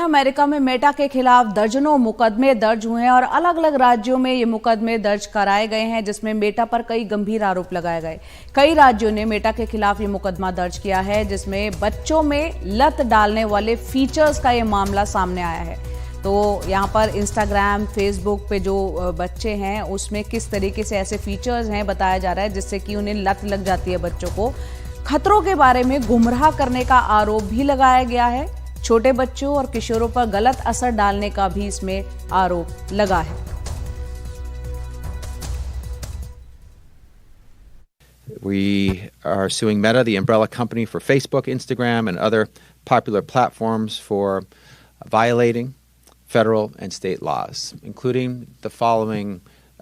America में Meta के खिलाफ दर्जनों मुकदमे दर्ज हुए हैं और अलग अलग राज्यों में ये मुकदमे दर्ज कराए गए हैं, जिसमें मेटा पर कई गंभीर आरोप लगाए गए। कई राज्यों ने मेटा के खिलाफ ये मुकदमा दर्ज किया है, जिसमें बच्चों में लत डालने वाले फीचर्स का ये मामला सामने आया है। तो यहाँ पर इंस्टाग्राम, फेसबुक पे जो बच्चे हैं उसमें किस तरीके से ऐसे फीचर्स हैं बताया जा रहा है जिससे कि उन्हें लत लग जाती है। बच्चों को खतरों के बारे में गुमराह करने का आरोप भी लगाया गया है। छोटे बच्चों और किशोरों पर गलत असर डालने का भी इसमें आरोप लगा है। We are suing Meta, the umbrella company for Facebook, Instagram, and other popular platforms for violating federal and state laws, including the following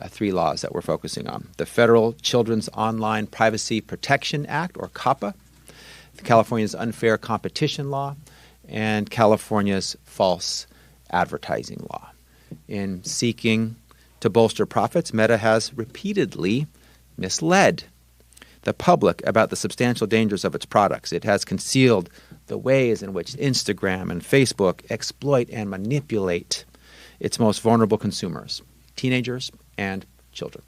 three laws that we're focusing on: the Federal Children's Online Privacy Protection Act, or COPPA, California's Unfair Competition Law, and California's false advertising law. In seeking to bolster profits, Meta has repeatedly misled the public about the substantial dangers of its products. It has concealed the ways in which Instagram and Facebook exploit and manipulate its most vulnerable consumers, teenagers and children.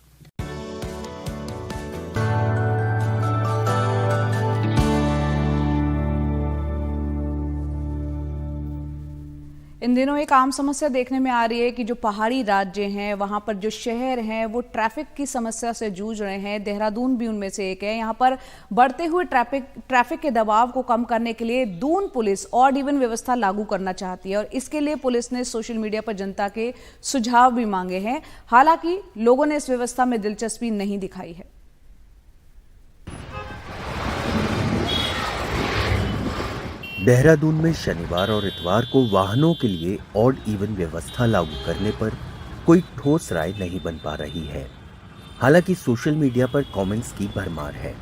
इन दिनों एक आम समस्या देखने में आ रही है कि जो पहाड़ी राज्य हैं वहां पर जो शहर हैं वो ट्रैफिक की समस्या से जूझ रहे हैं। देहरादून भी उनमें से एक है। यहां पर बढ़ते हुए ट्रैफिक के दबाव को कम करने के लिए दून पुलिस ऑड इवन व्यवस्था लागू करना चाहती है और इसके लिए पुलिस ने सोशल मीडिया पर जनता के सुझाव भी मांगे हैं। हालांकि लोगों ने इस व्यवस्था में दिलचस्पी नहीं दिखाई है। देहरादून में शनिवार और इतवार को वाहनों के लिए ऑड इवन व्यवस्था लागू करने पर कोई ठोस राय नहीं बन पा रही है। हालांकि सोशल मीडिया पर कमेंट्स की भरमार है।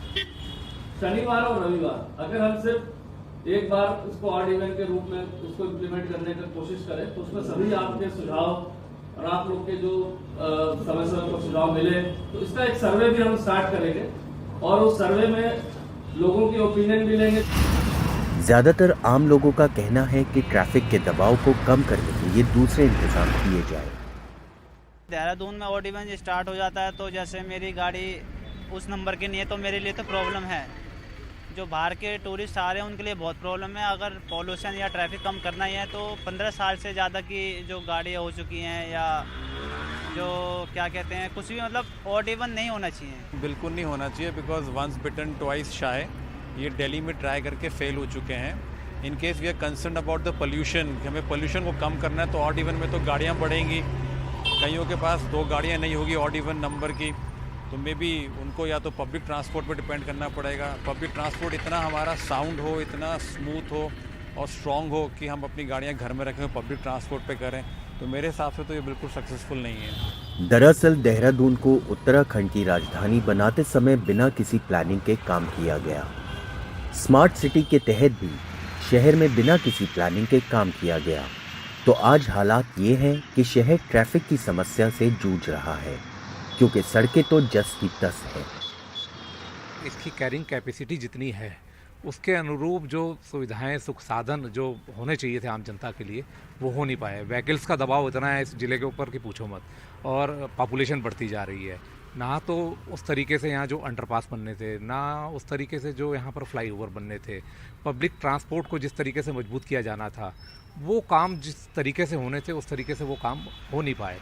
शनिवार और रविवार अगर हम सिर्फ एक बार उसको ऑड इवन के रूप में उसको इम्प्लीमेंट करने की कोशिश करें तो उसमें सभी आपके सुझाव और आप लोग के जो समस्या को सुझाव मिले तो इसका एक सर्वे भी हम स्टार्ट करेंगे और उस सर्वे में लोगों की ओपिनियन भी लेंगे। ज्यादातर आम लोगों का कहना है कि ट्रैफिक के दबाव को कम करने के लिए दूसरे इंतजाम किए जाए। देहरादून में ऑड इवन स्टार्ट हो जाता है तो जैसे मेरी गाड़ी उस नंबर की नहीं है तो मेरे लिए तो प्रॉब्लम है। जो बाहर के टूरिस्ट आ रहे हैं उनके लिए बहुत प्रॉब्लम है। अगर पॉल्यूशन या ट्रैफिक कम करना ही है तो 15 साल से ज़्यादा की जो गाड़ियाँ हो चुकी हैं या जो क्या कहते हैं कुछ भी मतलब ऑड इवन नहीं होना चाहिए। बिल्कुल नहीं होना चाहिए because once bitten twice shy. ये दिल्ली में ट्राई करके फेल हो चुके हैं। In case we are concern about the pollution, हमें पोल्यूशन को कम करना है तो ऑड इवन में तो गाड़ियाँ बढ़ेंगी। कईयों के पास 2 गाड़ियाँ नहीं होगी ऑड इवन नंबर की तो मे बी उनको या तो पब्लिक ट्रांसपोर्ट पे डिपेंड करना पड़ेगा। पब्लिक ट्रांसपोर्ट इतना हमारा साउंड हो, इतना स्मूथ हो और स्ट्रॉन्ग हो कि हम अपनी गाड़ियाँ घर में रखें पब्लिक ट्रांसपोर्ट पे करें तो मेरे हिसाब से तो ये बिल्कुल सक्सेसफुल नहीं है। दरअसल देहरादून को उत्तराखंड की राजधानी बनाते समय बिना किसी प्लानिंग के काम किया गया। स्मार्ट सिटी के तहत भी शहर में बिना किसी प्लानिंग के काम किया गया। तो आज हालात ये हैं कि शहर ट्रैफिक की समस्या से जूझ रहा है क्योंकि सड़कें तो जस की तस है। इसकी कैरिंग कैपेसिटी जितनी है उसके अनुरूप जो सुविधाएं, सुख साधन जो होने चाहिए थे आम जनता के लिए वो हो नहीं पाए। व्हीकल्स का दबाव इतना है इस जिले के ऊपर कि पूछो मत, और पॉपुलेशन बढ़ती जा रही है। ना तो उस तरीके से यहाँ जो अंडरपास बनने थे, ना उस तरीके से जो यहाँ पर फ्लाईओवर बनने थे। पब्लिक ट्रांसपोर्ट को जिस तरीके से मजबूत किया जाना था वो काम जिस तरीके से होने थे उस तरीके से वो काम हो नहीं पाए।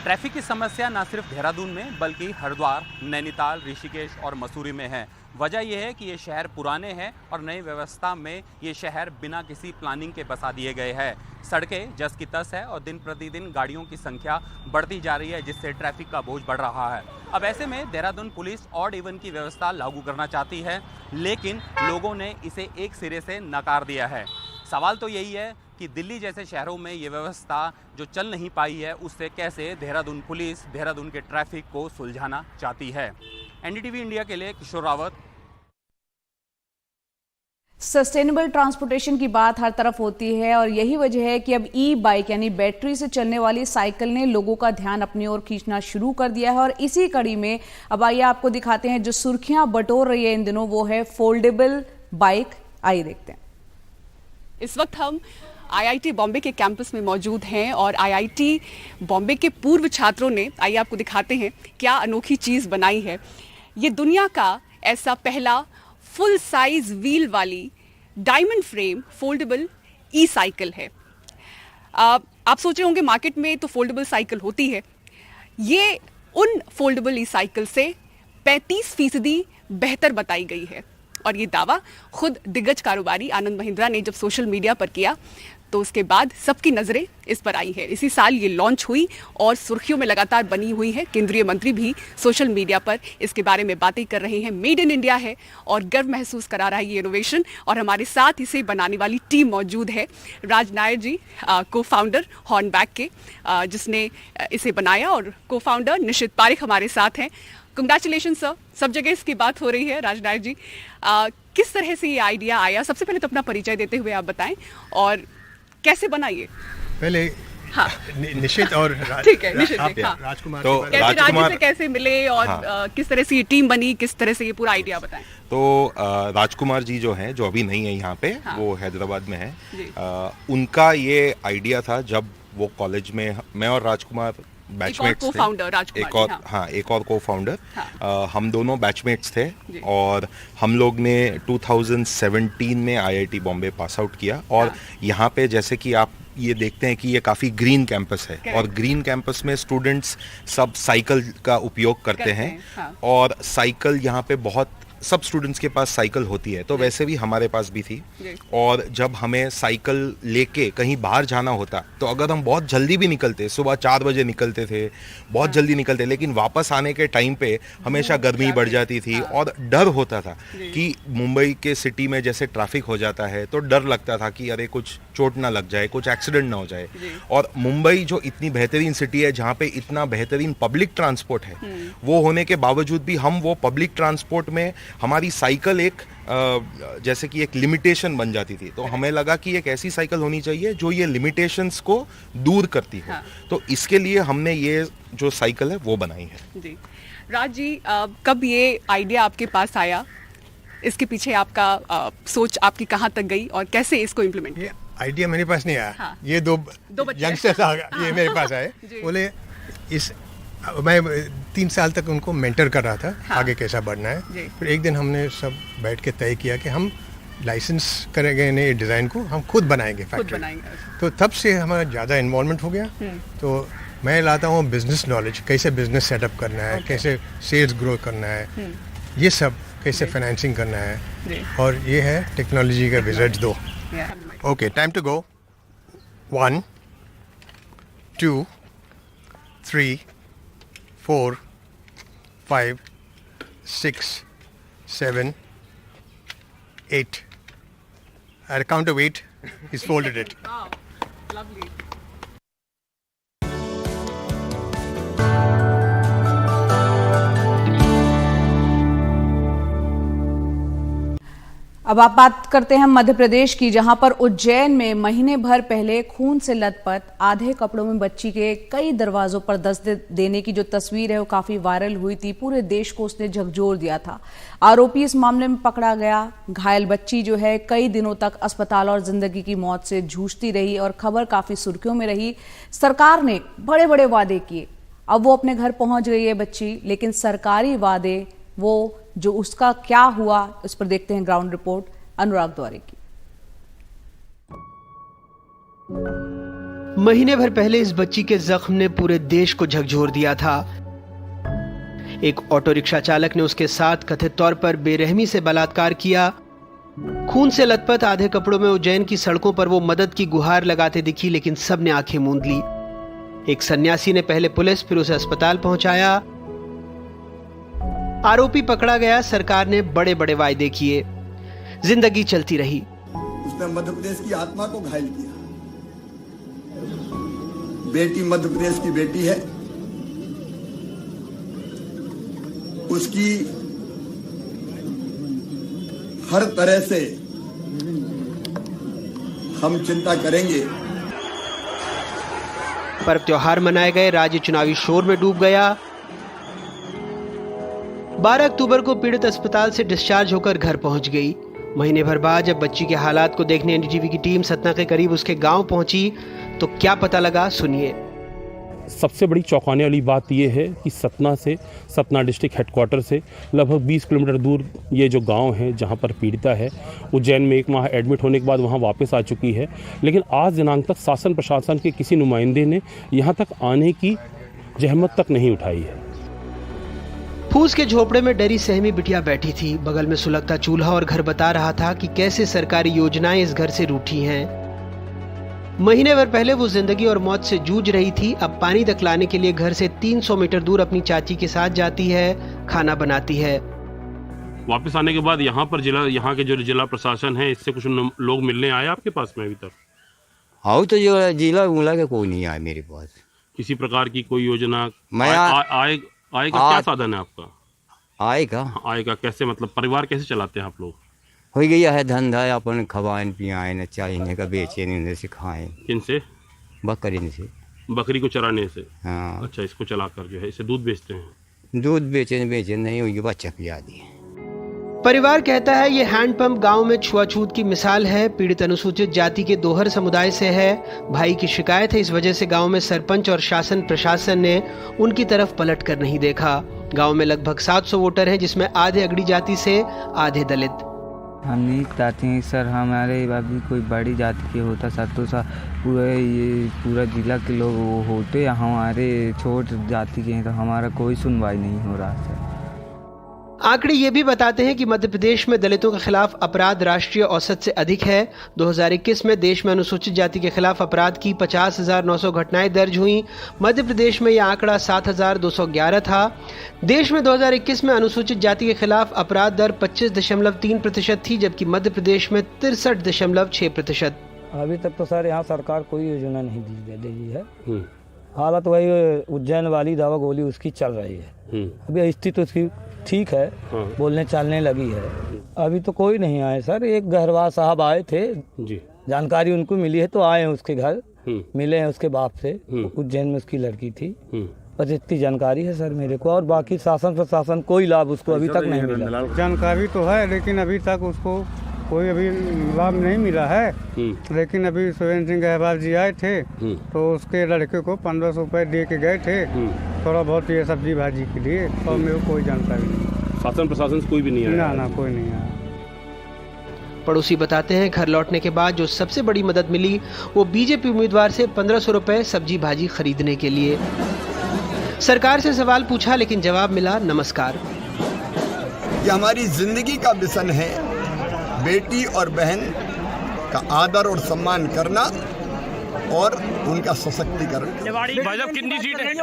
ट्रैफिक की समस्या न सिर्फ देहरादून में बल्कि हरिद्वार, नैनीताल, ऋषिकेश और मसूरी में है। वजह यह है कि ये शहर पुराने हैं और नई व्यवस्था में ये शहर बिना किसी प्लानिंग के बसा दिए गए हैं। सड़कें जस की तस है और दिन प्रतिदिन गाड़ियों की संख्या बढ़ती जा रही है जिससे ट्रैफिक का बोझ बढ़ रहा है। अब ऐसे में देहरादून पुलिस ऑड इवन की व्यवस्था लागू करना चाहती है लेकिन लोगों ने इसे एक सिरे से नकार दिया है। सवाल तो यही है कि दिल्ली जैसे शहरों में ये व्यवस्था जो चल नहीं पाई है उससे कैसे देहरादून पुलिस देहरादून के ट्रैफिक को सुलझाना चाहती है। एनडीटीवी इंडिया के लिए किशोर रावत। सस्टेनेबल ट्रांसपोर्टेशन की बात हर तरफ होती है और यही वजह है कि अब ई बाइक यानी बैटरी से चलने वाली साइकिल ने लोगों का ध्यान अपनी ओर खींचना शुरू कर दिया है। और इसी कड़ी में अब आइए आपको दिखाते हैं जो सुर्खियां बटोर रही है इन दिनों वो है फोल्डेबल बाइक, आइए देखते हैं। इस वक्त हम आईआईटी बॉम्बे के कैंपस में मौजूद हैं और आईआईटी बॉम्बे के पूर्व छात्रों ने, आइए आपको दिखाते हैं क्या अनोखी चीज़ बनाई है। ये दुनिया का ऐसा पहला फुल साइज व्हील वाली डायमंड फ्रेम फोल्डेबल ई साइकिल है। आप सोच रहे होंगे मार्केट में तो फोल्डेबल साइकिल होती है, ये उन फोल्डेबल ई साइकिल से 35% बेहतर बताई गई है। और ये दावा खुद दिग्गज कारोबारी आनंद महिंद्रा ने जब सोशल मीडिया पर किया तो उसके बाद सबकी नज़रें इस पर आई है। इसी साल ये लॉन्च हुई और सुर्खियों में लगातार बनी हुई है। केंद्रीय मंत्री भी सोशल मीडिया पर इसके बारे में बातें कर रहे हैं। मेड इन इंडिया है और गर्व महसूस करा रहा है ये इनोवेशन। और हमारे साथ इसे बनाने वाली टीम मौजूद है। राज नायर जी को फाउंडर हॉर्नबैक के, जिसने इसे बनाया, और को फाउंडर निशित पारिक हमारे साथ हैं। कंग्रेचुलेशन सर, सब जगह इसकी बात हो रही है। राज नायर जी, किस तरह से ये आइडिया आया? सबसे पहले तो अपना परिचय देते हुए आप बताएं और कैसे बना ये? पहले हाँ निशित और ठीक है, निशित आप हाँ। राजकुमार तो के बारे कैसे में। राज से कैसे मिले और हाँ। किस तरह से ये टीम बनी, किस तरह से ये पूरा आइडिया बताएं। तो राजकुमार जी जो हैं, जो अभी नहीं है यहाँ पे, हाँ। वो हैदराबाद में है। जी। उनका ये आइडिया था जब वो कॉलेज में, मैं और राजकुमार बैचमेट्स थे। co-founder राजकुमार एक और जी, हाँ। हाँ, एक और को फाउंडर। हाँ। हम दोनों बैचमेट्स थे जी। और हम लोग ने 2017 में आईआईटी बॉम्बे पास आउट किया। और हाँ। यहाँ पे जैसे कि आप ये देखते हैं कि ये काफ़ी ग्रीन कैंपस है। Correct। और ग्रीन कैंपस में स्टूडेंट्स सब साइकिल का उपयोग करते हैं। हाँ। और साइकिल यहाँ पे बहुत, सब स्टूडेंट्स के पास साइकिल होती है, तो वैसे भी हमारे पास भी थी। जी। और जब हमें साइकिल लेके कहीं बाहर जाना होता तो अगर हम बहुत जल्दी भी निकलते, सुबह 4 बजे निकलते थे, बहुत जल्दी निकलते, लेकिन वापस आने के टाइम पे हमेशा गर्मी बढ़ जाती थी। और डर होता था कि मुंबई के सिटी में जैसे ट्रैफिक हो जाता है तो डर लगता था कि अरे कुछ चोट ना लग जाए, कुछ एक्सीडेंट ना हो जाए। और मुंबई जो इतनी बेहतरीन सिटी है, जहाँ पे इतना बेहतरीन पब्लिक ट्रांसपोर्ट है, वो होने के बावजूद भी हम वो पब्लिक ट्रांसपोर्ट में हमारी साइकिल एक जैसे कि एक लिमिटेशन बन जाती थी। तो हमें लगा कि एक ऐसी साइकिल होनी चाहिए जो ये लिमिटेशंस को दूर करती हो। हाँ। तो इसके लिए हमने ये जो साइकिल है वो बनाई है। जी राज जी, कब ये आइडिया आपके पास आया? इसके पीछे आपका सोच आपकी कहाँ तक गई और कैसे इसको इम्प्लीमेंट? ये आइडिया मेरे पास नहीं आया। हाँ। ये दो बच्चे। यंगस्टर्स ये मेरे पास आए, जी। बोले मैं 3 साल तक उनको मेंटर कर रहा था। हाँ। आगे कैसा बढ़ना है। जी। फिर एक दिन हमने सब बैठ के तय किया कि हम लाइसेंस करेंगे नए डिज़ाइन को, हम खुद बनाएंगे खुद फैक्ट्री। बनाएंगे। तो तब से हमारा ज़्यादा इन्वॉल्वमेंट हो गया। तो मैं लाता हूँ बिजनेस नॉलेज, कैसे बिजनेस सेटअप करना है, कैसे सेल्स ग्रो करना है, ये सब कैसे फाइनेंसिंग करना जी। है। और ये है टेक्नोलॉजी का विजट्स 2। Okay, time to go. 1 2 3 4 5 6 7 8. At a count of 8, he's folded it. Wow, lovely. अब आप बात करते हैं मध्य प्रदेश की, जहां पर उज्जैन में महीने भर पहले खून से लथपथ आधे कपड़ों में बच्ची के कई दरवाजों पर दस्तक देने की जो तस्वीर है वो काफी वायरल हुई थी। पूरे देश को उसने झकझोर दिया था। आरोपी इस मामले में पकड़ा गया। घायल बच्ची जो है कई दिनों तक अस्पताल और जिंदगी की मौत से जूझती रही और खबर काफी सुर्खियों में रही। सरकार ने बड़े बड़े वादे किए, अब वो अपने घर पहुंच गई है बच्ची, लेकिन सरकारी वादे वो जो उसका क्या हुआ, इस पर देखते हैं ग्राउंड रिपोर्ट अनुराग द्वारे की। महीने भर पहले इस बच्ची के जख्म ने पूरे देश को झकझोर दिया था। एक ऑटो रिक्शा चालक ने उसके साथ कथित तौर पर बेरहमी से बलात्कार किया। खून से लथपथ आधे कपड़ों में उज्जैन की सड़कों पर वो मदद की गुहार लगाते दिखी, लेकिन सबने आंखें मूंद ली। एक सन्यासी ने पहले पुलिस, फिर उसे अस्पताल पहुंचाया। आरोपी पकड़ा गया। सरकार ने बड़े बड़े वायदे किए, जिंदगी चलती रही। उसने मध्य प्रदेश की आत्मा को घायल किया। बेटी मध्य प्रदेश की बेटी है, उसकी हर तरह से हम चिंता करेंगे। पर्व त्योहार मनाए गए, राज्य चुनावी शोर में डूब गया। 12 अक्टूबर को पीड़ित अस्पताल से डिस्चार्ज होकर घर पहुंच गई। महीने भर बाद जब बच्ची के हालात को देखने एनडीटीवी की टीम सतना के करीब उसके गांव पहुंची तो क्या पता लगा, सुनिए। सबसे बड़ी चौंकाने वाली बात यह है कि सतना डिस्ट्रिक्ट हेडक्वार्टर से लगभग 20 किलोमीटर दूर ये जो गांव है जहां पर पीड़िता है, उज्जैन में 1 माह एडमिट होने के बाद वहां वापस आ चुकी है, लेकिन आज दिनांक तक शासन प्रशासन के किसी नुमाइंदे ने यहां तक आने की जहमत तक नहीं उठाई है। फूस के झोपड़े में डरी सहमी बिटिया बैठी थी। बगल में सुलगता चूल्हा और घर बता रहा था कि कैसे सरकारी योजनाएं इस घर से रूठी हैं। महीने भर पहले वो जिंदगी और मौत से जूझ रही थी। अब पानी तक लाने के लिए घर से 300 मीटर दूर अपनी चाची के साथ जाती है, खाना बनाती है। वापस आने के बाद यहाँ के जो जिला प्रशासन है, इससे कुछ लोग मिलने आए आपके पास में अभी तक? हाँ, तो जो जिला उला के कोई नहीं आया मेरे पास। किसी प्रकार की कोई योजना आएगा? क्या साधन है आपका? आएगा कैसे, मतलब परिवार कैसे चलाते हैं आप लोग? हो गया है धंधा अपन खवान पियाए न चाहिए का बेचे नहीं से खाएं। किनसे? बकरी से। बकरी को चराने से? हाँ। अच्छा, इसको चलाकर जो है इसे दूध बेचते हैं? दूध बेचे नहीं हुई, बच्चा पिया दिए। परिवार कहता है ये हैंडपंप गांव में छुआछूत की मिसाल है। पीड़ित अनुसूचित जाति के दोहर समुदाय से है। भाई की शिकायत है, इस वजह से गांव में सरपंच और शासन प्रशासन ने उनकी तरफ पलट कर नहीं देखा। गांव में लगभग 700 वोटर हैं, जिसमें आधे अगड़ी जाति से, आधे दलित। हम नहीं चाहते हैं सर, हमारे अभी कोई बड़ी जाति के होता सर तो सर पूरा जिला के लोग वो होते, हमारे छोट जाति के हैं तो हमारा कोई सुनवाई नहीं हो रहा सर। आंकड़े ये भी बताते हैं कि मध्य प्रदेश में दलितों के खिलाफ अपराध राष्ट्रीय औसत से अधिक है। 2021 में देश में अनुसूचित जाति के खिलाफ अपराध की 50,900 घटनाएं दर्ज हुई। मध्य प्रदेश में यह आंकड़ा 7,211 था। देश में 2021 में अनुसूचित जाति के खिलाफ अपराध दर 25.3% थी, जबकि मध्य प्रदेश में 63.6%। अभी तक तो सर यहाँ सरकार कोई योजना नहीं दी रही है। हालत वही उज्जैन वाली दवा गोली उसकी चल रही है। अभी स्थिति उसकी ठीक है, बोलने चालने लगी है। अभी तो कोई नहीं आए सर। एक गहरवार साहब आए थे जी, जानकारी उनको मिली है तो आए हैं उसके घर, मिले हैं उसके बाप से। उज्जैन में उसकी लड़की थी, बस इतनी जानकारी है सर मेरे को। और बाकी शासन प्रशासन कोई लाभ उसको अभी तक नहीं मिला। जानकारी तो है लेकिन अभी तक उसको कोई अभी लाभ नहीं मिला है। लेकिन अभी सुरेंद्र सिंह गहवाल जी आए थे तो उसके लड़के को 1500 रुपये दे के गए थे, थोड़ा बहुत ये सब्जी भाजी के लिए, और मेरे को कोई जानकारी नहीं। शासन प्रशासन से कोई भी नहीं आया? ना कोई नहीं आया। पड़ोसी बताते हैं घर लौटने के बाद जो सबसे बड़ी मदद मिली वो बीजेपी उम्मीदवार से 1500 रुपये सब्जी भाजी खरीदने के लिए। सरकार से सवाल पूछा लेकिन जवाब मिला नमस्कार। ये हमारी जिंदगी का मिशन है, बेटी और बहन का आदर और सम्मान करना और उनका सशक्तिकरण। कितनी सीट है?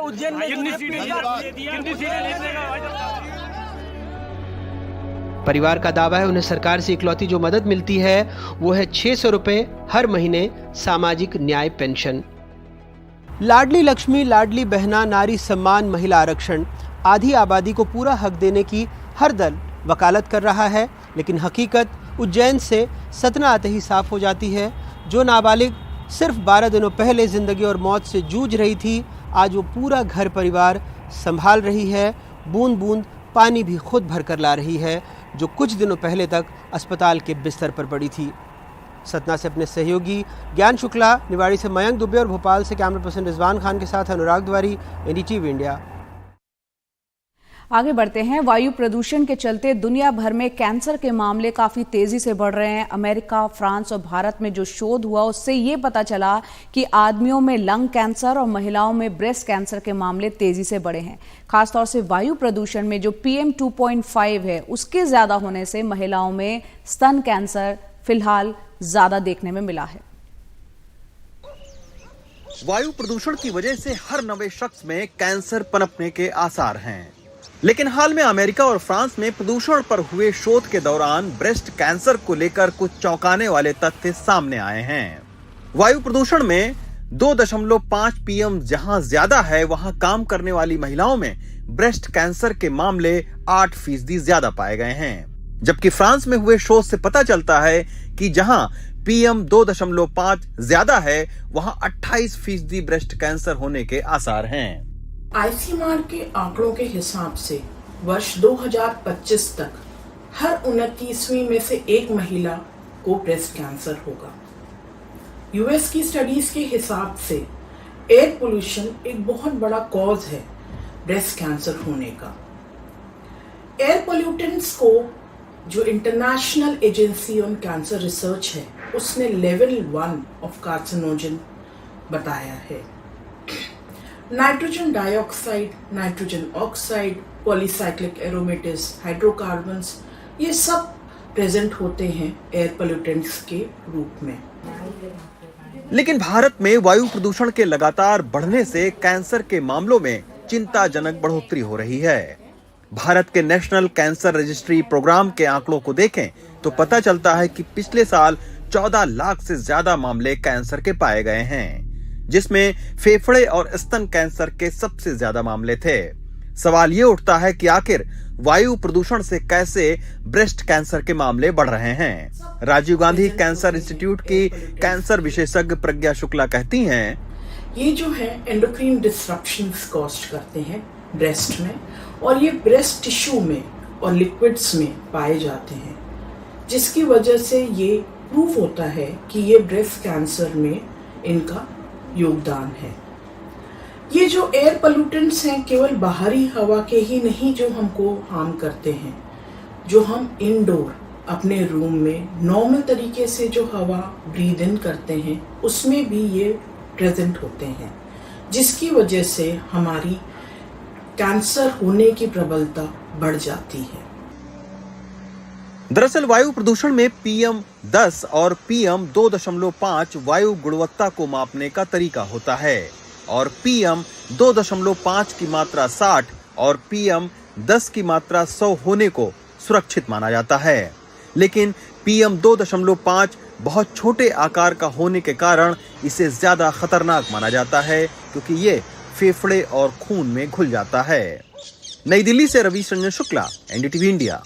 परिवार का दावा है उन्हें सरकार से इकलौती जो मदद मिलती है वो है 600 रुपये हर महीने सामाजिक न्याय पेंशन। लाडली लक्ष्मी, लाडली बहना, नारी सम्मान, महिला आरक्षण आधी आबादी को पूरा हक देने की हर दल वकालत कर रहा है, लेकिन हकीकत उज्जैन से सतना आते ही साफ हो जाती है। जो नाबालिग सिर्फ 12 दिनों पहले जिंदगी और मौत से जूझ रही थी, आज वो पूरा घर परिवार संभाल रही है। बूंद बूंद पानी भी खुद भर कर ला रही है, जो कुछ दिनों पहले तक अस्पताल के बिस्तर पर पड़ी थी। सतना से अपने सहयोगी ज्ञान शुक्ला, निवाड़ी से मयंक दुबे और भोपाल से कैमरा पर्सन रिजवान खान के साथ अनुराग द्वारी, एनडीटीवी इंडिया। आगे बढ़ते हैं। वायु प्रदूषण के चलते दुनिया भर में कैंसर के मामले काफी तेजी से बढ़ रहे हैं। अमेरिका, फ्रांस और भारत में जो शोध हुआ उससे ये पता चला कि आदमियों में लंग कैंसर और महिलाओं में ब्रेस्ट कैंसर के मामले तेजी से बढ़े हैं। खासतौर से वायु प्रदूषण में जो PM 2.5 है उसके ज्यादा होने से महिलाओं में स्तन कैंसर फिलहाल ज्यादा देखने में मिला है। वायु प्रदूषण की वजह से हर नवे शख्स में कैंसर पनपने के आसार हैं। लेकिन हाल में अमेरिका और फ्रांस में प्रदूषण पर हुए शोध के दौरान ब्रेस्ट कैंसर को लेकर कुछ चौंकाने वाले तथ्य सामने आए हैं। वायु प्रदूषण में 2.5 PM जहां ज्यादा है, वहां काम करने वाली महिलाओं में ब्रेस्ट कैंसर के मामले 8% ज्यादा पाए गए हैं। जबकि फ्रांस में हुए शोध से पता चलता है कि जहां PM 2.5 ज्यादा है, वहां 28% ब्रेस्ट कैंसर होने के आसार हैं। आईसीएमआर के आंकड़ों के हिसाब से वर्ष 2025 तक हर 29वीं में से एक महिला को ब्रेस्ट कैंसर होगा। यूएस की स्टडीज के हिसाब से एयर पोल्यूशन एक बहुत बड़ा कॉज है ब्रेस्ट कैंसर होने का। एयर पोल्यूटेंट्स को जो international agency on cancer research है उसने लेवल 1 ऑफ कार्सिनोजन बताया है। Nitrogen dioxide, nitrogen oxide, polycyclic aromatics, hydrocarbons, ये सब प्रेजेंट होते हैं एयर पोल्यूटेंट्स के रूप में। लेकिन भारत में वायु प्रदूषण के लगातार बढ़ने से कैंसर के मामलों में चिंताजनक बढ़ोतरी हो रही है। भारत के नेशनल कैंसर रजिस्ट्री प्रोग्राम के आंकड़ों को देखें तो पता चलता है कि पिछले साल 14 लाख से ज्यादा मामले कैंसर के पाए गए हैं, जिसमें फेफड़े और स्तन कैंसर के सबसे ज्यादा मामले थे। सवाल ये उठता है कि आखिर वायु प्रदूषण से कैसे ब्रेस्ट कैंसर के मामले बढ़ रहे हैं। राजीव गांधी कैंसर इंस्टीट्यूट की कैंसर विशेषज्ञ प्रज्ञा शुक्ला कहती हैं, ये जो है एंडोक्राइन डिसरप्शंस कॉज करते हैं ब्रेस्ट में, और ये ब्रेस्ट टिश्यू में और लिक्विड्स में पाए जाते हैं, जिसकी वजह से ये प्रूव होता है कि ये ब्रेस्ट कैंसर में इनका योगदान है। ये जो एयर पोल्यूटेंट्स हैं केवल बाहरी हवा के ही नहीं जो हमको हार्म करते हैं, जो हम इंडोर अपने रूम में नॉर्मल तरीके से जो हवा ब्रीद इन करते हैं उसमें भी ये प्रेजेंट होते हैं, जिसकी वजह से हमारी कैंसर होने की प्रबलता बढ़ जाती है। दरअसल वायु प्रदूषण में PM10 और PM2.5 वायु गुणवत्ता को मापने का तरीका होता है, और PM2.5 की मात्रा 60 और PM10 की मात्रा 100 होने को सुरक्षित माना जाता है। लेकिन PM2.5 बहुत छोटे आकार का होने के कारण इसे ज्यादा खतरनाक माना जाता है, क्योंकि ये फेफड़े और खून में घुल जाता है। नई दिल्ली से रवि रंजन शुक्ला, NDTV इंडिया।